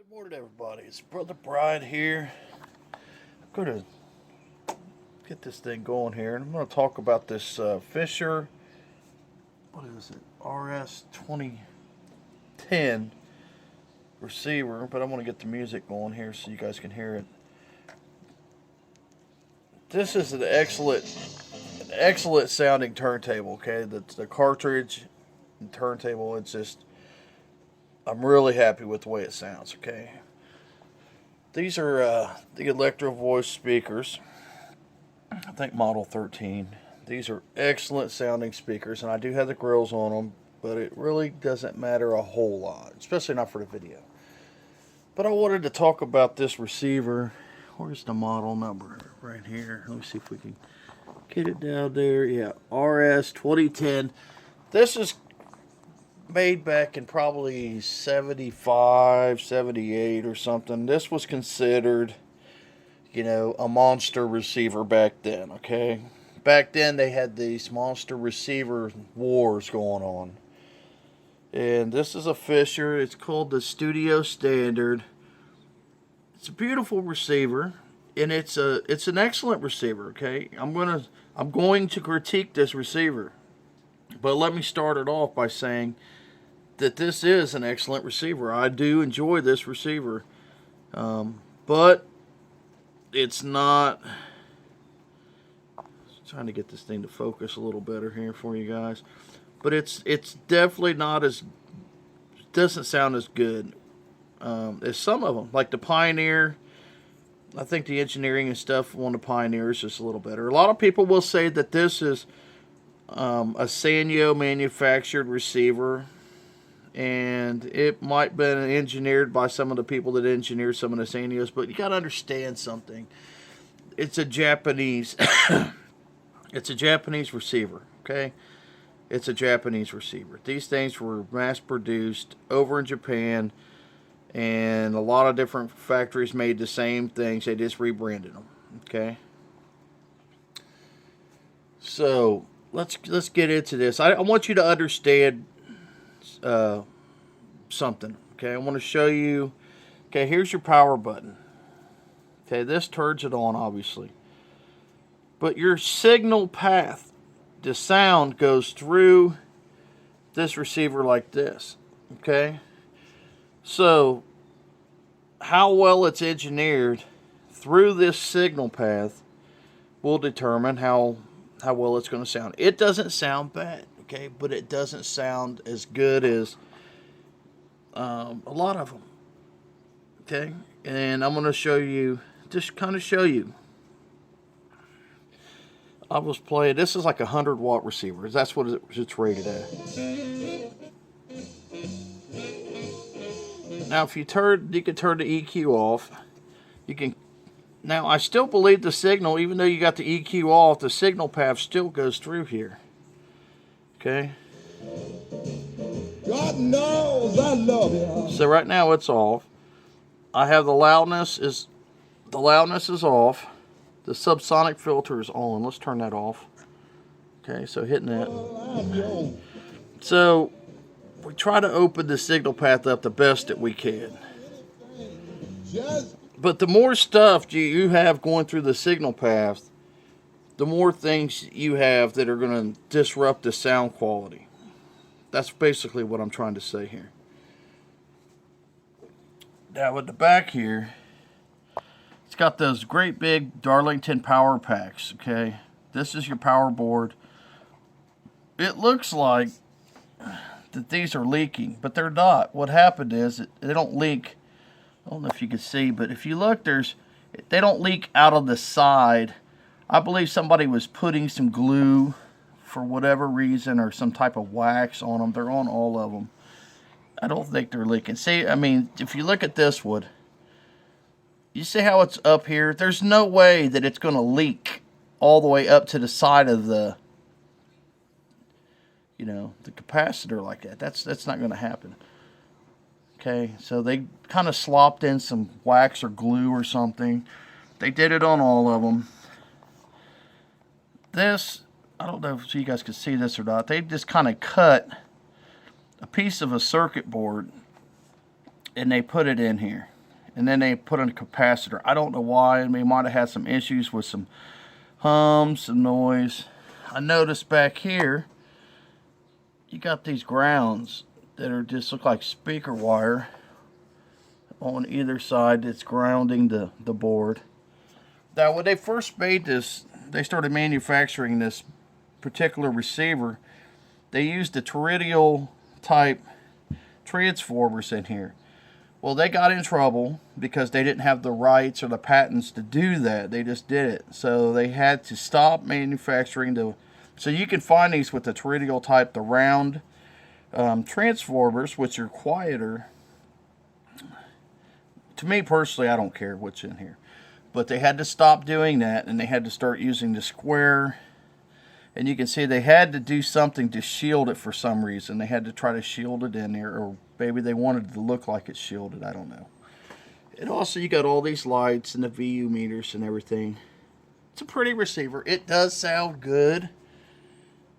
Good morning, everybody. It's Brother Bride here. I'm going to get this thing going here, and I'm going to talk about this Fisher, what is it, RS-2010 receiver, but I want to get the music going here so you guys can hear it. This is an excellent sounding turntable, okay? The cartridge and turntable, it's just, I'm really happy with the way it sounds, okay? These are the Electro Voice speakers, I think model 13. These are excellent sounding speakers, and I do have the grills on them, but it really doesn't matter a whole lot, especially not for the video. But I wanted to talk about this receiver. Where's the model number? Right here. Let me see if we can get it down there. Yeah, RS-2010. This is made back in probably 75, 78 or something. This was considered, you know, a monster receiver back then, okay? Back then they had these monster receiver wars going on. And this is a Fisher. It's called the Studio Standard. It's a beautiful receiver, and it's an excellent receiver, okay? I'm going to critique this receiver. But let me start it off by saying that this is an excellent receiver. I do enjoy this receiver. But it's not... Trying to get this thing to focus a little better here for you guys. But it's definitely not as... doesn't sound as good as some of them. Like the Pioneer. I think the engineering and stuff on the Pioneer is just a little better. A lot of people will say that this is a Sanyo manufactured receiver, and it might have been engineered by some of the people that engineered some of the Sanyos, but you got to understand something. It's a Japanese it's a Japanese receiver, okay? It's a Japanese receiver. These things were mass produced over in Japan, and a lot of different factories made the same things. They just rebranded them, okay? So let's get into this. I want you to understand something, okay? I want to show you. Okay, here's your power button. Okay, this turns it on, obviously. But your signal path, the sound goes through this receiver like this, okay? So how well it's engineered through this signal path will determine how well it's going to sound. It doesn't sound bad, okay, but it doesn't sound as good as a lot of them, okay? And I'm going to show you, just kind of show you. I was playing, this is like a 100-watt receiver. That's what it's rated at. Now, if you can turn the EQ off. You can. Now, I still believe the signal, even though you got the EQ off, the signal path still goes through here. Okay. God knows I love you. So right now it's off. I have the loudness is off. The subsonic filter is on. Let's turn that off. Okay, so hitting that. So we try to open the signal path up the best that we can. But the more stuff you have going through the signal path, the more things you have that are going to disrupt the sound quality. That's basically what I'm trying to say here. Now at the back here, it's got those great big Darlington power packs, okay? This is your power board. It looks like that these are leaking, but they're not. What happened is they don't leak. I don't know if you can see, but if you look, they don't leak out of the side. I believe somebody was putting some glue for whatever reason, or some type of wax on them. They're on all of them. I don't think they're leaking. See, I mean, if you look at this one, you see how it's up here? There's no way that it's going to leak all the way up to the side of the, you know, the capacitor like that. That's not going to happen. Okay, so they kind of slopped in some wax or glue or something. They did it on all of them. This, I don't know if you guys can see this or not. They just kind of cut a piece of a circuit board and they put it in here. and then they put in a capacitor. I don't know why. I mean, might have had some issues with some hums, some noise. I noticed back here, you got these grounds that are just look like speaker wire on either side that's grounding the board. Now, when they first made this, they started manufacturing this particular receiver, they used the Teridial type transformers in here. Well, they got in trouble because they didn't have the rights or the patents to do that. They just did it. So they had to stop manufacturing the... So you can find these with the Teridial type, the round transformers, which are quieter. To me personally, I don't care what's in here. But they had to stop doing that, and they had to start using the square. And you can see they had to do something to shield it for some reason. They had to try to shield it in there, or maybe they wanted it to look like it's shielded. I don't know. And also, you got all these lights and the VU meters and everything. It's a pretty receiver. It does sound good.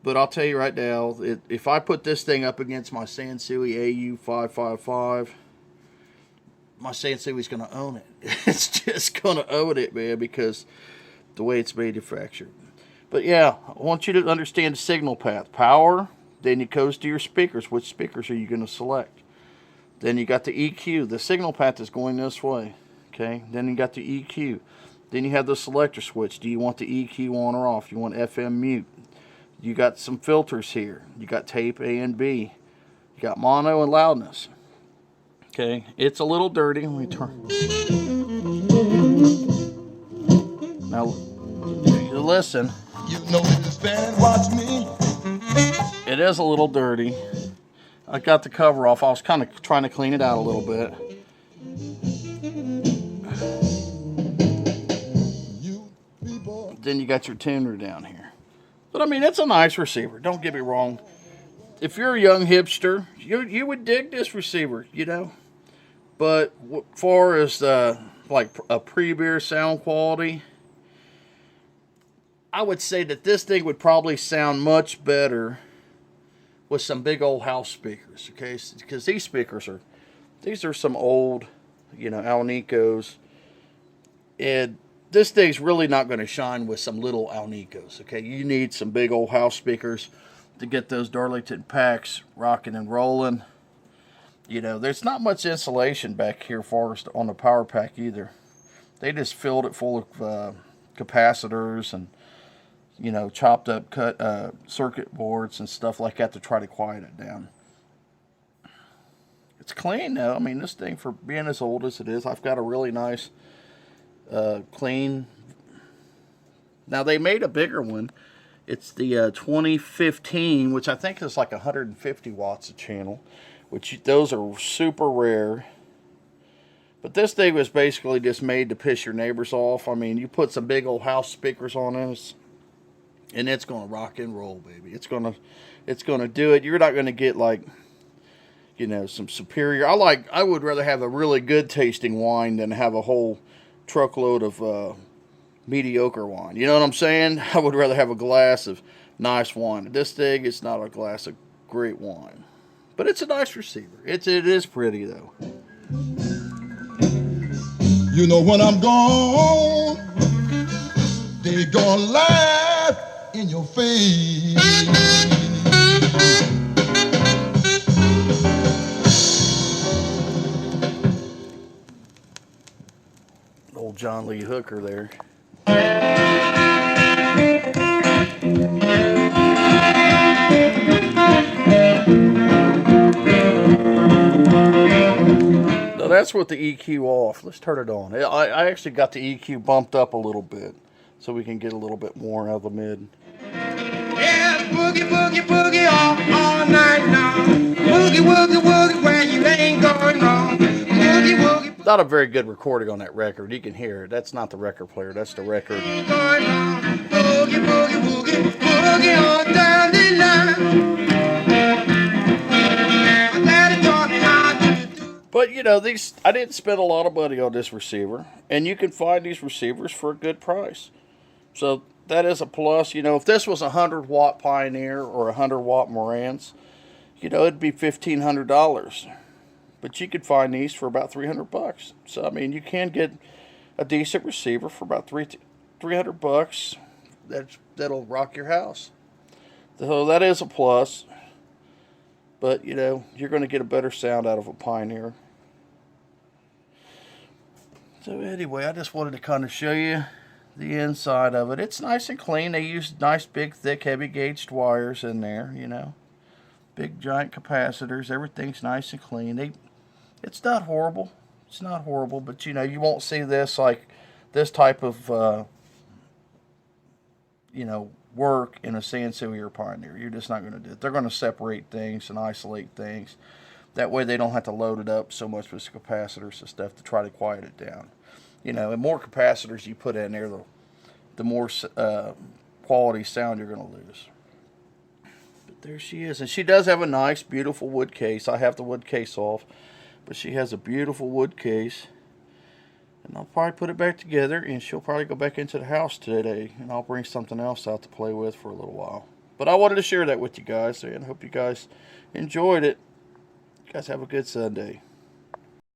But I'll tell you right now, if I put this thing up against my Sansui AU555, my Sansui's going to own it. It's just going to own it, man, because the way it's manufactured. But yeah, I want you to understand the signal path. Power, then it goes to your speakers. Which speakers are you going to select? Then you got the EQ. The signal path is going this way. Okay. Then you got the EQ. Then you have the selector switch. Do you want the EQ on or off? You want FM mute. You got some filters here. You got tape A and B. You got mono and loudness. Okay. It's a little dirty. Let me turn. Now, if you listen. You know to stand and watch me. It is a little dirty. I got the cover off. I was kind of trying to clean it out a little bit. Then you got your tuner down here. But I mean, it's a nice receiver. Don't get me wrong. If you're a young hipster, you would dig this receiver, you know. But as far as like a pre-beer sound quality, I would say that this thing would probably sound much better with some big old house speakers, okay? Because these speakers are some old, you know, Alnicos, and this thing's really not going to shine with some little Alnicos, okay? You need some big old house speakers to get those Darlington packs rocking and rolling. You know, there's not much insulation back here forest on the power pack either. They just filled it full of capacitors and, you know, chopped up cut circuit boards and stuff like that to try to quiet it down. It's clean though. I mean, this thing, for being as old as it is, I've got a really nice clean. Now they made a bigger one. It's the 2015, which I think is like 150 watts a channel, which those are super rare. But this thing was basically just made to piss your neighbors off. I mean, you put some big old house speakers on this, and it's gonna rock and roll, baby. It's gonna do it. You're not gonna get like, you know, some superior. I would rather have a really good tasting wine than have a whole truckload of mediocre wine. You know what I'm saying? I would rather have a glass of nice wine. This thing, it's not a glass of great wine, but it's a nice receiver. It is pretty though. You know when I'm gone, they gonna laugh in your face. Old John Lee Hooker there. Now that's with the EQ off. Let's turn it on. I actually got the EQ bumped up a little bit so we can get a little bit more out of the mid. Yeah, boogie, boogie, boogie all night long. Boogie, woogie, woogie, where you ain't going wrong. Boogie, woogie. Not a very good recording on that record. You can hear it. That's not the record player. That's the record. Ain't going wrong. Boogie, boogie, woogie, boogie on down the line. I gotta talk now. But you know, I didn't spend a lot of money on this receiver, and you can find these receivers for a good price. So that is a plus. You know, if this was a 100-watt Pioneer or a 100-watt Marantz, you know, it'd be $1,500. But you could find these for about $300. So I mean, you can get a decent receiver for about $300. That'll rock your house. So that is a plus. But you know, you're going to get a better sound out of a Pioneer. So anyway, I just wanted to kind of show you the inside of it. It's nice and clean. They use nice, big, thick, heavy gauged wires in there, you know. Big, giant capacitors. Everything's nice and clean. It's not horrible. It's not horrible, but you know, you won't see this like this type of, you know, work in a Sansui or Pioneer. You're just not going to do it. They're going to separate things and isolate things. That way they don't have to load it up so much with capacitors and stuff to try to quiet it down. You know, the more capacitors you put in there, the more quality sound you're going to lose. But there she is. And she does have a nice, beautiful wood case. I have the wood case off. But she has a beautiful wood case. And I'll probably put it back together, and she'll probably go back into the house today. And I'll bring something else out to play with for a little while. But I wanted to share that with you guys, and I hope you guys enjoyed it. You guys have a good Sunday.